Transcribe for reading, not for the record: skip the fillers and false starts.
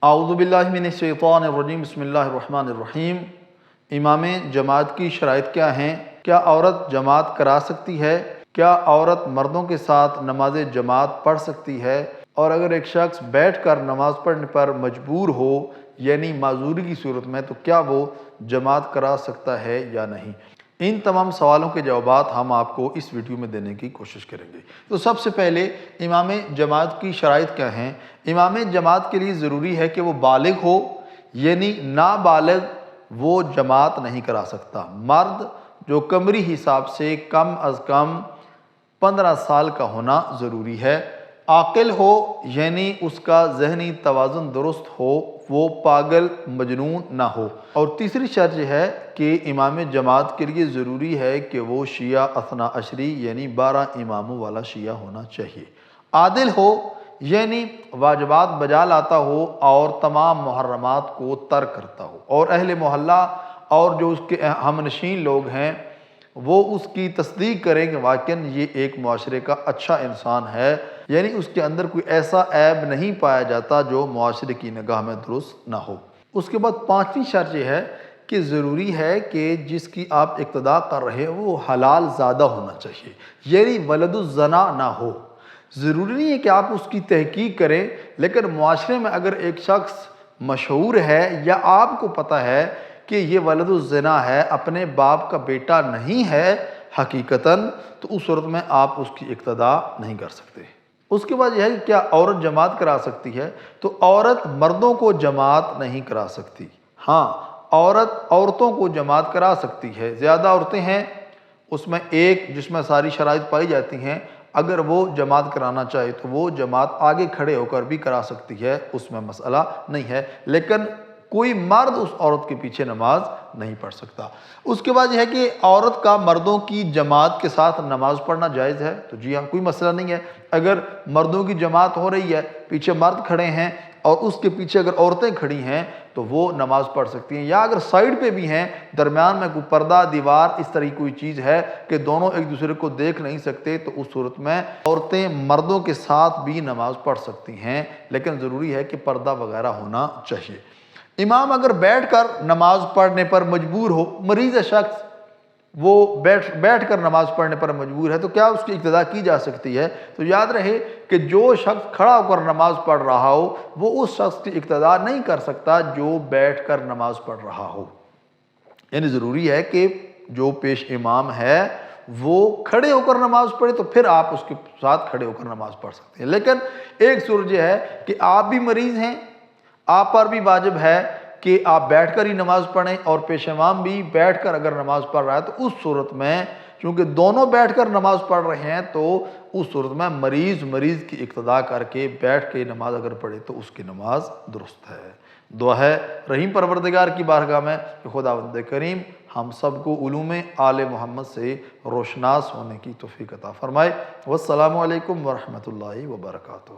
اعوذ باللہ من الشیطان الرجیم بسم اللہ الرحمن الرحیم۔ امام جماعت کی شرائط کیا ہیں؟ کیا عورت جماعت کرا سکتی ہے؟ کیا عورت مردوں کے ساتھ نماز جماعت پڑھ سکتی ہے؟ اور اگر ایک شخص بیٹھ کر نماز پڑھنے پر مجبور ہو یعنی معذوری کی صورت میں، تو کیا وہ جماعت کرا سکتا ہے یا نہیں؟ ان تمام سوالوں کے جوابات ہم آپ کو اس ویڈیو میں دینے کی کوشش کریں گے۔ تو سب سے پہلے امام جماعت کی شرائط کیا ہیں؟ امام جماعت کے لیے ضروری ہے کہ وہ بالغ ہو، یعنی نابالغ وہ جماعت نہیں کرا سکتا۔ مرد جو قمری حساب سے کم از کم 15 سال کا ہونا ضروری ہے۔ عاقل ہو یعنی اس کا ذہنی توازن درست ہو، وہ پاگل مجنون نہ ہو۔ اور تیسری شرط یہ ہے کہ امام جماعت کے لیے ضروری ہے کہ وہ شیعہ اثنا عشری یعنی 12 اماموں والا شیعہ ہونا چاہیے۔ عادل ہو یعنی واجبات بجا لاتا ہو اور تمام محرمات کو ترک کرتا ہو، اور اہل محلہ اور جو اس کے ہم نشین لوگ ہیں وہ اس کی تصدیق کریں کہ واقعاً یہ ایک معاشرے کا اچھا انسان ہے، یعنی اس کے اندر کوئی ایسا عیب نہیں پایا جاتا جو معاشرے کی نگاہ میں درست نہ ہو۔ اس کے بعد 5ویں شرط یہ ہے کہ ضروری ہے کہ جس کی آپ اقتداء کر رہے ہیں وہ حلال زادہ ہونا چاہیے، یعنی ولد الزنا نہ ہو۔ ضروری نہیں ہے کہ آپ اس کی تحقیق کریں، لیکن معاشرے میں اگر ایک شخص مشہور ہے یا آپ کو پتہ ہے کہ یہ ولد الزنا ہے، اپنے باپ کا بیٹا نہیں ہے حقیقتاً، تو اس صورت میں آپ اس کی اقتداء نہیں کر سکتے۔ اس کے بعد یہ ہے کہ کیا عورت جماعت کرا سکتی ہے؟ تو عورت مردوں کو جماعت نہیں کرا سکتی۔ ہاں، عورت عورتوں کو جماعت کرا سکتی ہے۔ زیادہ عورتیں ہیں، اس میں ایک جس میں ساری شرائط پائی جاتی ہیں، اگر وہ جماعت کرانا چاہے تو وہ جماعت آگے کھڑے ہو کر بھی کرا سکتی ہے، اس میں مسئلہ نہیں ہے، لیکن کوئی مرد اس عورت کے پیچھے نماز نہیں پڑھ سکتا۔ اس کے بعد یہ ہے کہ عورت کا مردوں کی جماعت کے ساتھ نماز پڑھنا جائز ہے؟ تو جی ہاں، کوئی مسئلہ نہیں ہے۔ اگر مردوں کی جماعت ہو رہی ہے، پیچھے مرد کھڑے ہیں اور اس کے پیچھے اگر عورتیں کھڑی ہیں تو وہ نماز پڑھ سکتی ہیں، یا اگر سائیڈ پہ بھی ہیں، درمیان میں کوئی پردہ، دیوار، اس طرح کوئی چیز ہے کہ دونوں ایک دوسرے کو دیکھ نہیں سکتے، تو اس صورت میں عورتیں مردوں کے ساتھ بھی نماز پڑھ سکتی ہیں، لیکن ضروری ہے کہ پردہ وغیرہ ہونا چاہیے۔ امام اگر بیٹھ کر نماز پڑھنے پر مجبور ہو، مریض شخص وہ بیٹھ کر نماز پڑھنے پر مجبور ہے، تو کیا اس کی اقتداء کی جا سکتی ہے؟ تو یاد رہے کہ جو شخص کھڑا ہو کر نماز پڑھ رہا ہو وہ اس شخص کی اقتداء نہیں کر سکتا جو بیٹھ کر نماز پڑھ رہا ہو، یعنی ضروری ہے کہ جو پیش امام ہے وہ کھڑے ہو کر نماز پڑھے، تو پھر آپ اس کے ساتھ کھڑے ہو کر نماز پڑھ سکتے ہیں۔ لیکن ایک صورت یہ ہے کہ آپ بھی مریض ہیں، آپ پر بھی واجب ہے کہ آپ بیٹھ کر ہی نماز پڑھیں، اور پیش امام بھی بیٹھ کر اگر نماز پڑھ رہا ہے، تو اس صورت میں چونکہ دونوں بیٹھ کر نماز پڑھ رہے ہیں تو اس صورت میں مریض کی اقتداء کر کے بیٹھ کے نماز اگر پڑھے تو اس کی نماز درست ہے۔ دعا ہے رحیم پروردگار کی بارگاہ میں کہ خداوند کریم ہم سب کو علوم آل محمد سے روشناس ہونے کی توفیق عطا فرمائے۔ والسلام علیکم ورحمۃ اللہ وبرکاتہ۔